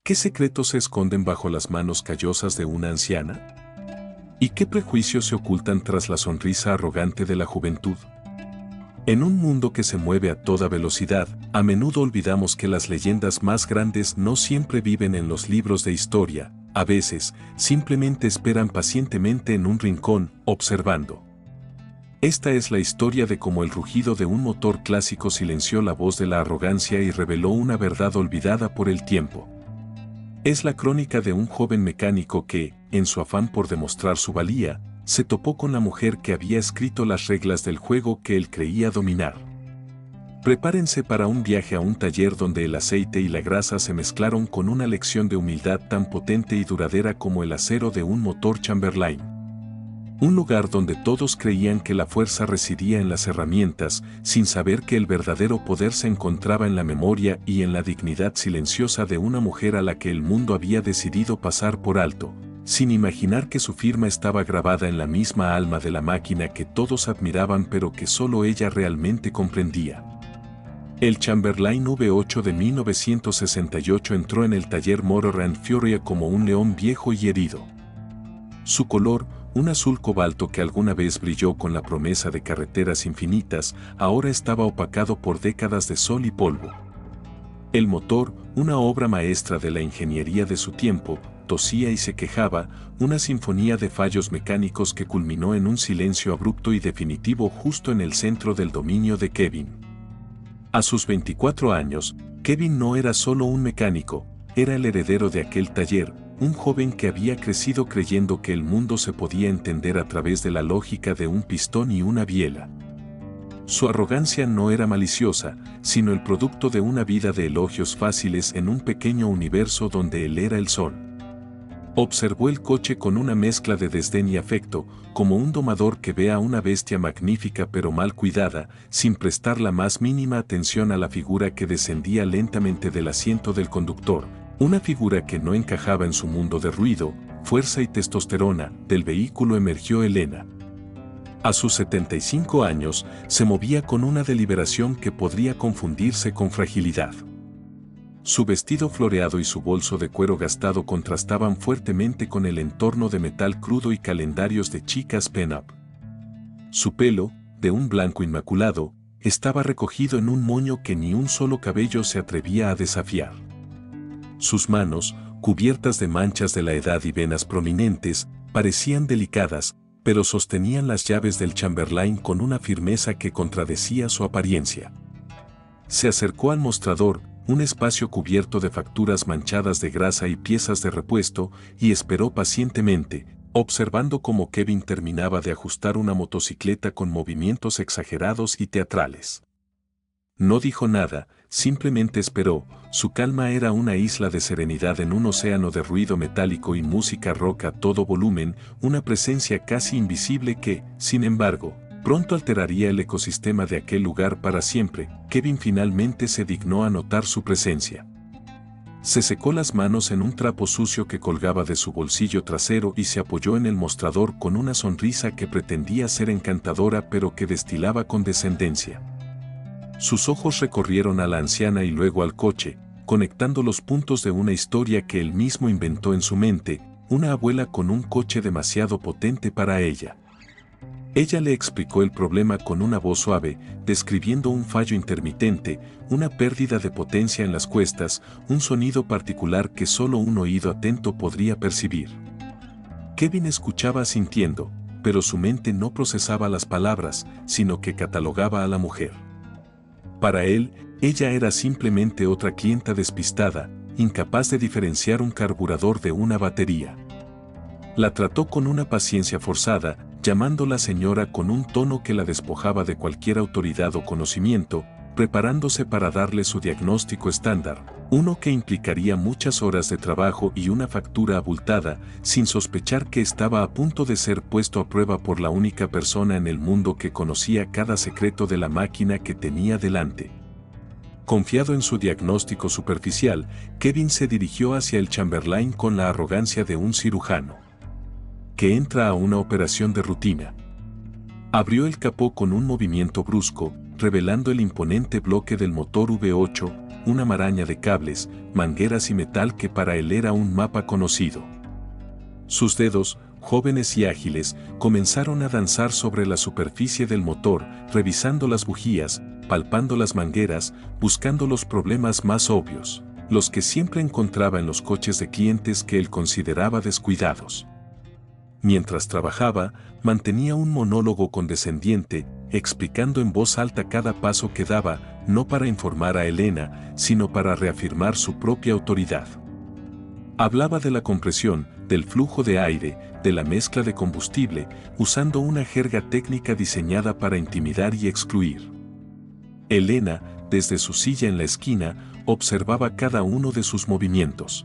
¿Qué secretos se esconden bajo las manos callosas de una anciana? ¿Y qué prejuicios se ocultan tras la sonrisa arrogante de la juventud? En un mundo que se mueve a toda velocidad, a menudo olvidamos que las leyendas más grandes no siempre viven en los libros de historia, a veces, simplemente esperan pacientemente en un rincón, observando. Esta es la historia de cómo el rugido de un motor clásico silenció la voz de la arrogancia y reveló una verdad olvidada por el tiempo. Es la crónica de un joven mecánico que, en su afán por demostrar su valía, se topó con la mujer que había escrito las reglas del juego que él creía dominar. Prepárense para un viaje a un taller donde el aceite y la grasa se mezclaron con una lección de humildad tan potente y duradera como el acero de un motor Chamberlain. Un lugar donde todos creían que la fuerza residía en las herramientas, sin saber que el verdadero poder se encontraba en la memoria y en la dignidad silenciosa de una mujer a la que el mundo había decidido pasar por alto, sin imaginar que su firma estaba grabada en la misma alma de la máquina que todos admiraban pero que solo ella realmente comprendía. El Chamberlain V8 de 1968 entró en el taller Motor and Fury como un león viejo y herido. Su color, un azul cobalto que alguna vez brilló con la promesa de carreteras infinitas, ahora estaba opacado por décadas de sol y polvo. El motor, una obra maestra de la ingeniería de su tiempo, tosía y se quejaba, una sinfonía de fallos mecánicos que culminó en un silencio abrupto y definitivo justo en el centro del dominio de Kevin. A sus 24 años, Kevin no era solo un mecánico, era el heredero de aquel taller, un joven que había crecido creyendo que el mundo se podía entender a través de la lógica de un pistón y una biela. Su arrogancia no era maliciosa, sino el producto de una vida de elogios fáciles en un pequeño universo donde él era el sol. Observó el coche con una mezcla de desdén y afecto, como un domador que ve a una bestia magnífica pero mal cuidada, sin prestar la más mínima atención a la figura que descendía lentamente del asiento del conductor, una figura que no encajaba en su mundo de ruido, fuerza y testosterona. Del vehículo emergió Elena. A sus 75 años, se movía con una deliberación que podría confundirse con fragilidad. Su vestido floreado y su bolso de cuero gastado contrastaban fuertemente con el entorno de metal crudo y calendarios de chicas pin-up. Su pelo, de un blanco inmaculado, estaba recogido en un moño que ni un solo cabello se atrevía a desafiar. Sus manos, cubiertas de manchas de la edad y venas prominentes, parecían delicadas, pero sostenían las llaves del Chamberlain con una firmeza que contradecía su apariencia. Se acercó al mostrador, un espacio cubierto de facturas manchadas de grasa y piezas de repuesto, y esperó pacientemente, observando cómo Kevin terminaba de ajustar una motocicleta con movimientos exagerados y teatrales. No dijo nada, simplemente esperó. Su calma era una isla de serenidad en un océano de ruido metálico y música rock a todo volumen, una presencia casi invisible que, sin embargo, pronto alteraría el ecosistema de aquel lugar para siempre. Kevin finalmente se dignó a notar su presencia. Se secó las manos en un trapo sucio que colgaba de su bolsillo trasero y se apoyó en el mostrador con una sonrisa que pretendía ser encantadora pero que destilaba condescendencia. Sus ojos recorrieron a la anciana y luego al coche, conectando los puntos de una historia que él mismo inventó en su mente, una abuela con un coche demasiado potente para ella. Ella le explicó el problema con una voz suave, describiendo un fallo intermitente, una pérdida de potencia en las cuestas, un sonido particular que solo un oído atento podría percibir. Kevin escuchaba asintiendo, pero su mente no procesaba las palabras, sino que catalogaba a la mujer. Para él, ella era simplemente otra clienta despistada, incapaz de diferenciar un carburador de una batería. La trató con una paciencia forzada, llamándola señora con un tono que la despojaba de cualquier autoridad o conocimiento, preparándose para darle su diagnóstico estándar, uno que implicaría muchas horas de trabajo y una factura abultada, sin sospechar que estaba a punto de ser puesto a prueba por la única persona en el mundo que conocía cada secreto de la máquina que tenía delante. Confiado en su diagnóstico superficial, Kevin se dirigió hacia el Chamberlain con la arrogancia de un cirujano que entra a una operación de rutina. Abrió el capó con un movimiento brusco, revelando el imponente bloque del motor V8, una maraña de cables, mangueras y metal que para él era un mapa conocido. Sus dedos, jóvenes y ágiles, comenzaron a danzar sobre la superficie del motor, revisando las bujías, palpando las mangueras, buscando los problemas más obvios, los que siempre encontraba en los coches de clientes que él consideraba descuidados. Mientras trabajaba, mantenía un monólogo condescendiente, explicando en voz alta cada paso que daba, no para informar a Elena, sino para reafirmar su propia autoridad. Hablaba de la compresión, del flujo de aire, de la mezcla de combustible, usando una jerga técnica diseñada para intimidar y excluir. Elena, desde su silla en la esquina, observaba cada uno de sus movimientos.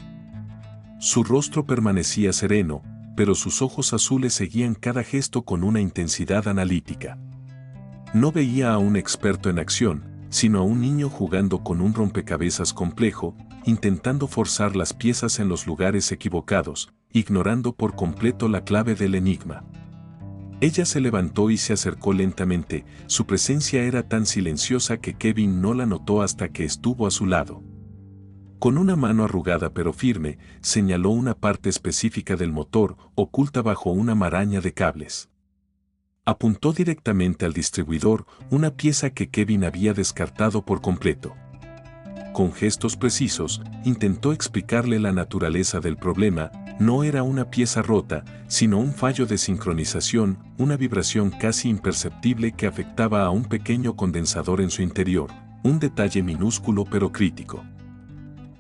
Su rostro permanecía sereno, pero sus ojos azules seguían cada gesto con una intensidad analítica. No veía a un experto en acción, sino a un niño jugando con un rompecabezas complejo, intentando forzar las piezas en los lugares equivocados, ignorando por completo la clave del enigma. Ella se levantó y se acercó lentamente, su presencia era tan silenciosa que Kevin no la notó hasta que estuvo a su lado. Con una mano arrugada pero firme, señaló una parte específica del motor, oculta bajo una maraña de cables. Apuntó directamente al distribuidor, una pieza que Kevin había descartado por completo. Con gestos precisos, intentó explicarle la naturaleza del problema. No era una pieza rota, sino un fallo de sincronización, una vibración casi imperceptible que afectaba a un pequeño condensador en su interior, un detalle minúsculo pero crítico.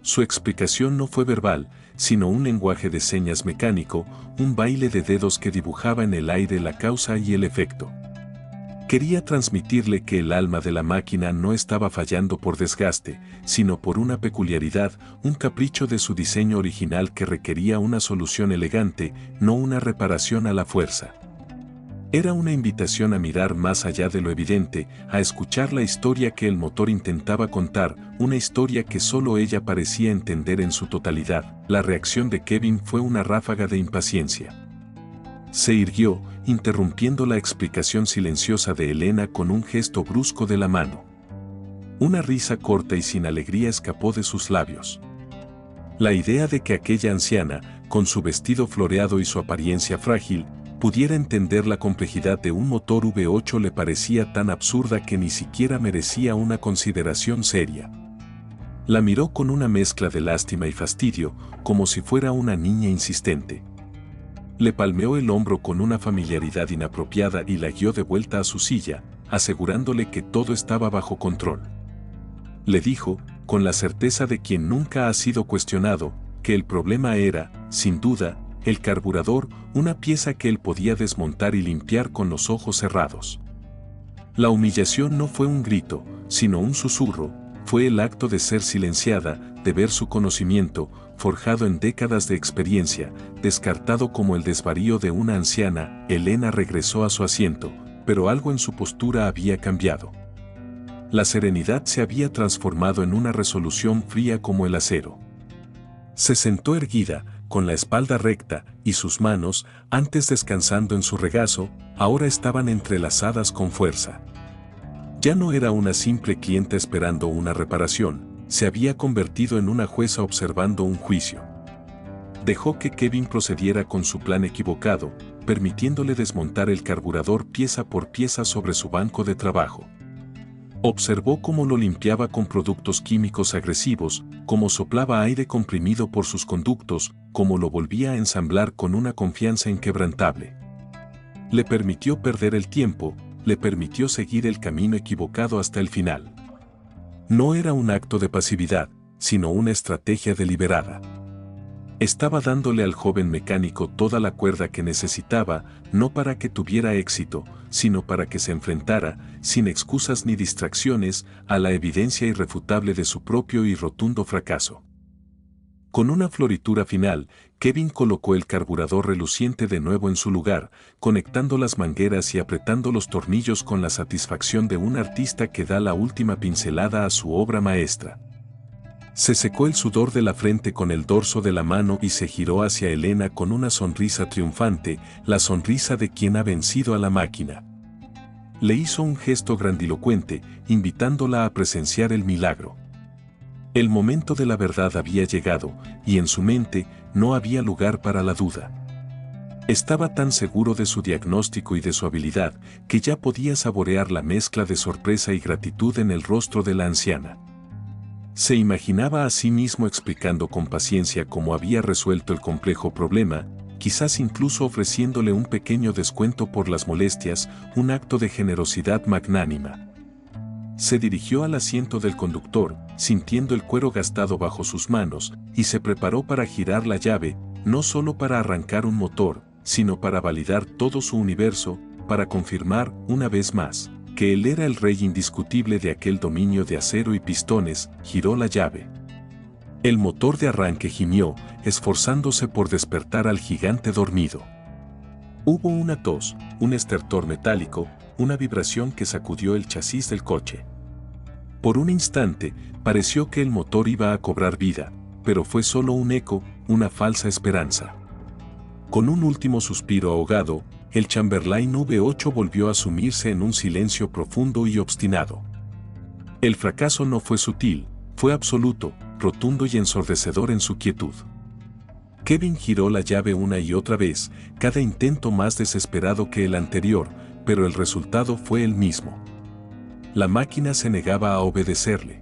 Su explicación no fue verbal, sino un lenguaje de señas mecánico, un baile de dedos que dibujaba en el aire la causa y el efecto. Quería transmitirle que el alma de la máquina no estaba fallando por desgaste, sino por una peculiaridad, un capricho de su diseño original que requería una solución elegante, no una reparación a la fuerza. Era una invitación a mirar más allá de lo evidente, a escuchar la historia que el motor intentaba contar, una historia que solo ella parecía entender en su totalidad. La reacción de Kevin fue una ráfaga de impaciencia. Se irguió, interrumpiendo la explicación silenciosa de Elena con un gesto brusco de la mano. Una risa corta y sin alegría escapó de sus labios. La idea de que aquella anciana, con su vestido floreado y su apariencia frágil, pudiera entender la complejidad de un motor V8 le parecía tan absurda que ni siquiera merecía una consideración seria. La miró con una mezcla de lástima y fastidio, como si fuera una niña insistente. Le palmeó el hombro con una familiaridad inapropiada y la guió de vuelta a su silla, asegurándole que todo estaba bajo control. Le dijo, con la certeza de quien nunca ha sido cuestionado, que el problema era, sin duda, el carburador, una pieza que él podía desmontar y limpiar con los ojos cerrados. La humillación no fue un grito, sino un susurro, fue el acto de ser silenciada, de ver su conocimiento, forjado en décadas de experiencia, descartado como el desvarío de una anciana. Elena regresó a su asiento, pero algo en su postura había cambiado. La serenidad se había transformado en una resolución fría como el acero. Se sentó erguida, con la espalda recta, y sus manos, antes descansando en su regazo, ahora estaban entrelazadas con fuerza. Ya no era una simple clienta esperando una reparación, se había convertido en una jueza observando un juicio. Dejó que Kevin procediera con su plan equivocado, permitiéndole desmontar el carburador pieza por pieza sobre su banco de trabajo. Observó cómo lo limpiaba con productos químicos agresivos, cómo soplaba aire comprimido por sus conductos, cómo lo volvía a ensamblar con una confianza inquebrantable. Le permitió perder el tiempo, le permitió seguir el camino equivocado hasta el final. No era un acto de pasividad, sino una estrategia deliberada. Estaba dándole al joven mecánico toda la cuerda que necesitaba, no para que tuviera éxito, sino para que se enfrentara, sin excusas ni distracciones, a la evidencia irrefutable de su propio y rotundo fracaso. Con una floritura final, Kevin colocó el carburador reluciente de nuevo en su lugar, conectando las mangueras y apretando los tornillos con la satisfacción de un artista que da la última pincelada a su obra maestra. Se secó el sudor de la frente con el dorso de la mano y se giró hacia Elena con una sonrisa triunfante, la sonrisa de quien ha vencido a la máquina. Le hizo un gesto grandilocuente, invitándola a presenciar el milagro. El momento de la verdad había llegado, y en su mente no había lugar para la duda. Estaba tan seguro de su diagnóstico y de su habilidad, que ya podía saborear la mezcla de sorpresa y gratitud en el rostro de la anciana. Se imaginaba a sí mismo explicando con paciencia cómo había resuelto el complejo problema, quizás incluso ofreciéndole un pequeño descuento por las molestias, un acto de generosidad magnánima. Se dirigió al asiento del conductor, sintiendo el cuero gastado bajo sus manos, y se preparó para girar la llave, no solo para arrancar un motor, sino para validar todo su universo, para confirmar, una vez más, que él era el rey indiscutible de aquel dominio de acero y pistones. Giró la llave. El motor de arranque gimió, esforzándose por despertar al gigante dormido. Hubo una tos, un estertor metálico, una vibración que sacudió el chasis del coche. Por un instante, pareció que el motor iba a cobrar vida, pero fue solo un eco, una falsa esperanza. Con un último suspiro ahogado, el Chamberlain V8 volvió a sumirse en un silencio profundo y obstinado. El fracaso no fue sutil, fue absoluto, rotundo y ensordecedor en su quietud. Kevin giró la llave una y otra vez, cada intento más desesperado que el anterior, pero el resultado fue el mismo. La máquina se negaba a obedecerle.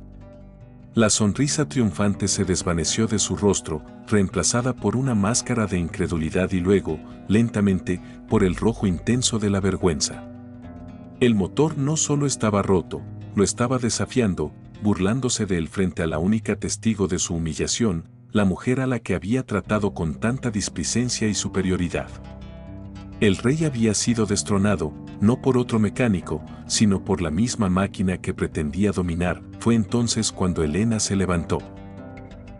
La sonrisa triunfante se desvaneció de su rostro, reemplazada por una máscara de incredulidad y luego, lentamente, por el rojo intenso de la vergüenza. El motor no solo estaba roto, lo estaba desafiando, burlándose de él frente a la única testigo de su humillación, la mujer a la que había tratado con tanta displicencia y superioridad. El rey había sido destronado, no por otro mecánico, sino por la misma máquina que pretendía dominar. Fue entonces cuando Elena se levantó.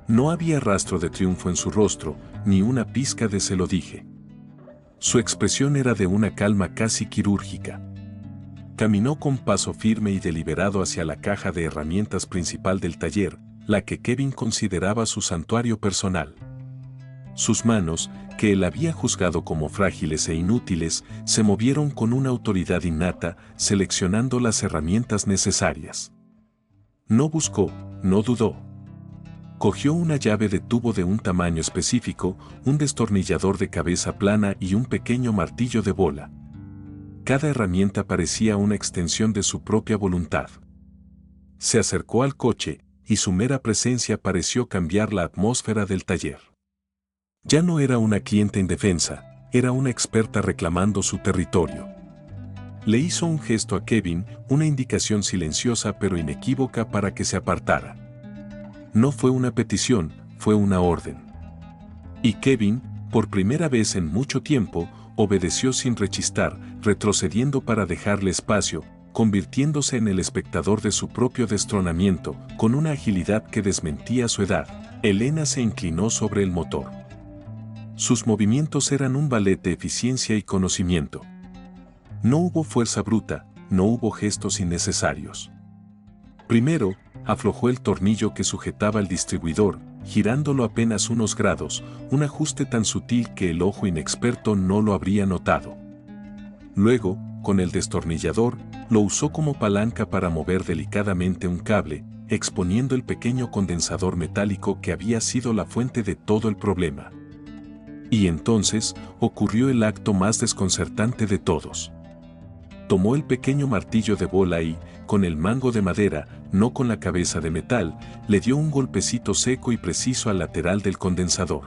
No había rastro de triunfo en su rostro, ni una pizca de se lo dije. Su expresión era de una calma casi quirúrgica. Caminó con paso firme y deliberado hacia la caja de herramientas principal del taller, la que Kevin consideraba su santuario personal. Sus manos, que él había juzgado como frágiles e inútiles, se movieron con una autoridad innata, seleccionando las herramientas necesarias. No buscó, no dudó. Cogió una llave de tubo de un tamaño específico, un destornillador de cabeza plana y un pequeño martillo de bola. Cada herramienta parecía una extensión de su propia voluntad. Se acercó al coche, y su mera presencia pareció cambiar la atmósfera del taller. Ya no era una cliente indefensa, era una experta reclamando su territorio. Le hizo un gesto a Kevin, una indicación silenciosa pero inequívoca para que se apartara. No fue una petición, fue una orden. Y Kevin, por primera vez en mucho tiempo, obedeció sin rechistar, retrocediendo para dejarle espacio, convirtiéndose en el espectador de su propio destronamiento, con una agilidad que desmentía su edad. Elena se inclinó sobre el motor. Sus movimientos eran un ballet de eficiencia y conocimiento. No hubo fuerza bruta, no hubo gestos innecesarios. Primero, aflojó el tornillo que sujetaba el distribuidor, girándolo apenas unos grados, un ajuste tan sutil que el ojo inexperto no lo habría notado. Luego, con el destornillador, lo usó como palanca para mover delicadamente un cable, exponiendo el pequeño condensador metálico que había sido la fuente de todo el problema. Y entonces, ocurrió el acto más desconcertante de todos. Tomó el pequeño martillo de bola y, con el mango de madera, no con la cabeza de metal, le dio un golpecito seco y preciso al lateral del condensador.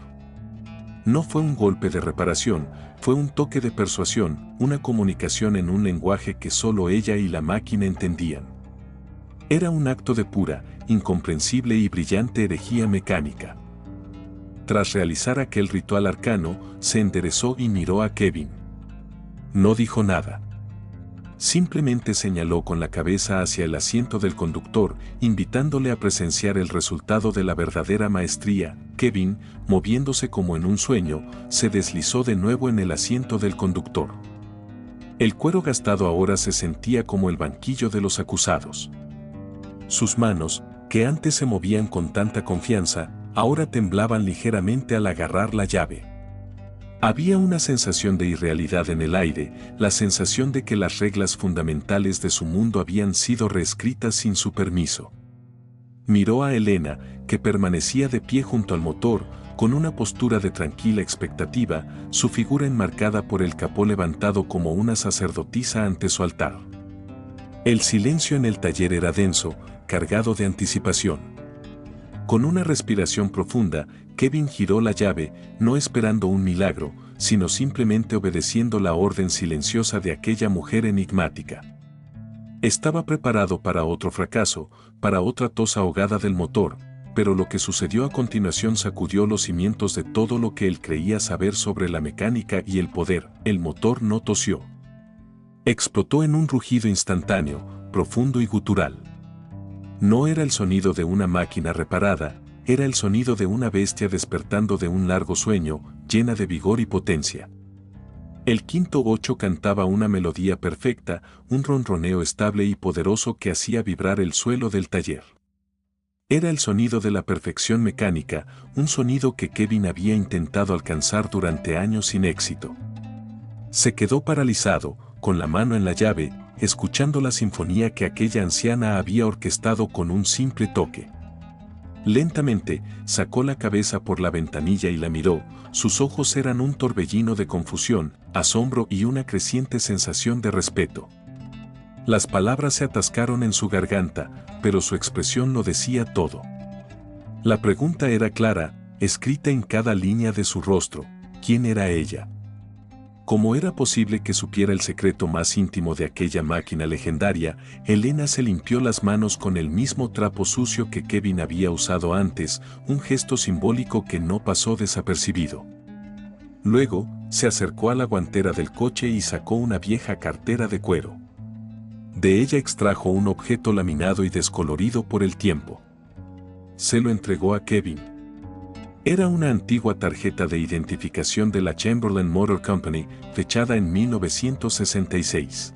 No fue un golpe de reparación, fue un toque de persuasión, una comunicación en un lenguaje que solo ella y la máquina entendían. Era un acto de pura, incomprensible y brillante herejía mecánica. Tras realizar aquel ritual arcano, se enderezó y miró a Kevin. No dijo nada. Simplemente señaló con la cabeza hacia el asiento del conductor, invitándole a presenciar el resultado de la verdadera maestría. Kevin, moviéndose como en un sueño, se deslizó de nuevo en el asiento del conductor. El cuero gastado ahora se sentía como el banquillo de los acusados. Sus manos, que antes se movían con tanta confianza, ahora temblaban ligeramente al agarrar la llave. Había una sensación de irrealidad en el aire, la sensación de que las reglas fundamentales de su mundo habían sido reescritas sin su permiso. Miró a Elena, que permanecía de pie junto al motor, con una postura de tranquila expectativa, su figura enmarcada por el capó levantado como una sacerdotisa ante su altar. El silencio en el taller era denso, cargado de anticipación. Con una respiración profunda, Kevin giró la llave, no esperando un milagro, sino simplemente obedeciendo la orden silenciosa de aquella mujer enigmática. Estaba preparado para otro fracaso, para otra tos ahogada del motor, pero lo que sucedió a continuación sacudió los cimientos de todo lo que él creía saber sobre la mecánica y el poder. El motor no tosió. Explotó en un rugido instantáneo, profundo y gutural. No era el sonido de una máquina reparada, era el sonido de una bestia despertando de un largo sueño, llena de vigor y potencia. El quinto ocho cantaba una melodía perfecta, un ronroneo estable y poderoso que hacía vibrar el suelo del taller. Era el sonido de la perfección mecánica, un sonido que Kevin había intentado alcanzar durante años sin éxito. Se quedó paralizado, con la mano en la llave, escuchando la sinfonía que aquella anciana había orquestado con un simple toque. Lentamente, sacó la cabeza por la ventanilla y la miró, sus ojos eran un torbellino de confusión, asombro y una creciente sensación de respeto. Las palabras se atascaron en su garganta, pero su expresión lo decía todo. La pregunta era clara, escrita en cada línea de su rostro: ¿quién era ella? ¿Cómo era posible que supiera el secreto más íntimo de aquella máquina legendaria? Elena se limpió las manos con el mismo trapo sucio que Kevin había usado antes, un gesto simbólico que no pasó desapercibido. Luego, se acercó a la guantera del coche y sacó una vieja cartera de cuero. De ella extrajo un objeto laminado y descolorido por el tiempo. Se lo entregó a Kevin. Era una antigua tarjeta de identificación de la Chamberlain Motor Company, fechada en 1966.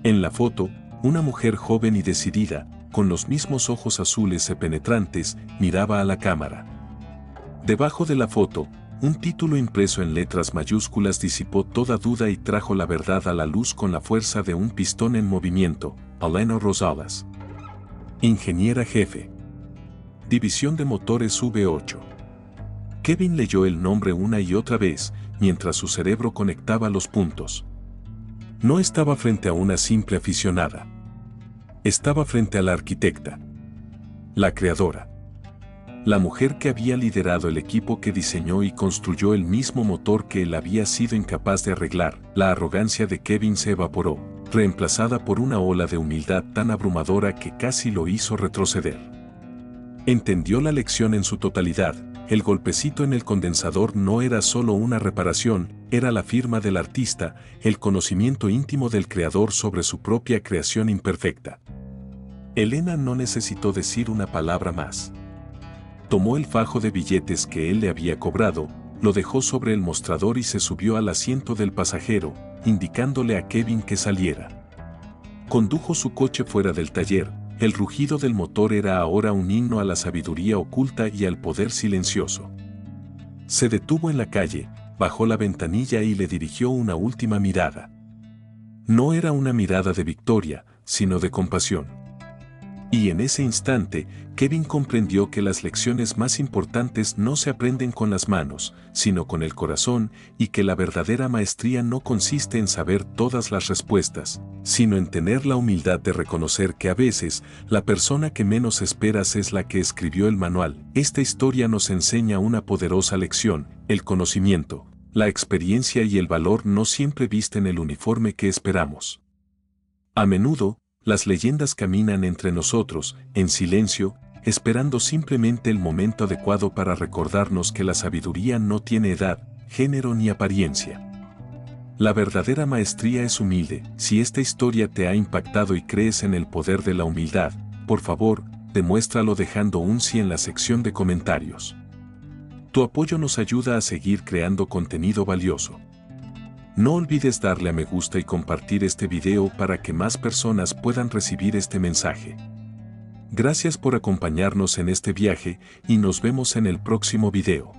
En la foto, una mujer joven y decidida, con los mismos ojos azules y penetrantes, miraba a la cámara. Debajo de la foto, un título impreso en letras mayúsculas disipó toda duda y trajo la verdad a la luz con la fuerza de un pistón en movimiento: Elena Rosales. Ingeniera jefe. División de Motores V8. Kevin leyó el nombre una y otra vez, mientras su cerebro conectaba los puntos. No estaba frente a una simple aficionada. Estaba frente a la arquitecta. La creadora. La mujer que había liderado el equipo que diseñó y construyó el mismo motor que él había sido incapaz de arreglar. La arrogancia de Kevin se evaporó, reemplazada por una ola de humildad tan abrumadora que casi lo hizo retroceder. Entendió la lección en su totalidad. El golpecito en el condensador no era solo una reparación, era la firma del artista, el conocimiento íntimo del creador sobre su propia creación imperfecta. Elena no necesitó decir una palabra más. Tomó el fajo de billetes que él le había cobrado, lo dejó sobre el mostrador y se subió al asiento del pasajero, indicándole a Kevin que saliera. Condujo su coche fuera del taller. El rugido del motor era ahora un himno a la sabiduría oculta y al poder silencioso. Se detuvo en la calle, bajó la ventanilla y le dirigió una última mirada. No era una mirada de victoria, sino de compasión. Y en ese instante, Kevin comprendió que las lecciones más importantes no se aprenden con las manos, sino con el corazón, y que la verdadera maestría no consiste en saber todas las respuestas, sino en tener la humildad de reconocer que a veces, la persona que menos esperas es la que escribió el manual. Esta historia nos enseña una poderosa lección: el conocimiento, la experiencia y el valor no siempre visten el uniforme que esperamos. A menudo, las leyendas caminan entre nosotros, en silencio, esperando simplemente el momento adecuado para recordarnos que la sabiduría no tiene edad, género ni apariencia. La verdadera maestría es humilde. Si esta historia te ha impactado y crees en el poder de la humildad, por favor, demuéstralo dejando un sí en la sección de comentarios. Tu apoyo nos ayuda a seguir creando contenido valioso. No olvides darle a me gusta y compartir este video para que más personas puedan recibir este mensaje. Gracias por acompañarnos en este viaje y nos vemos en el próximo video.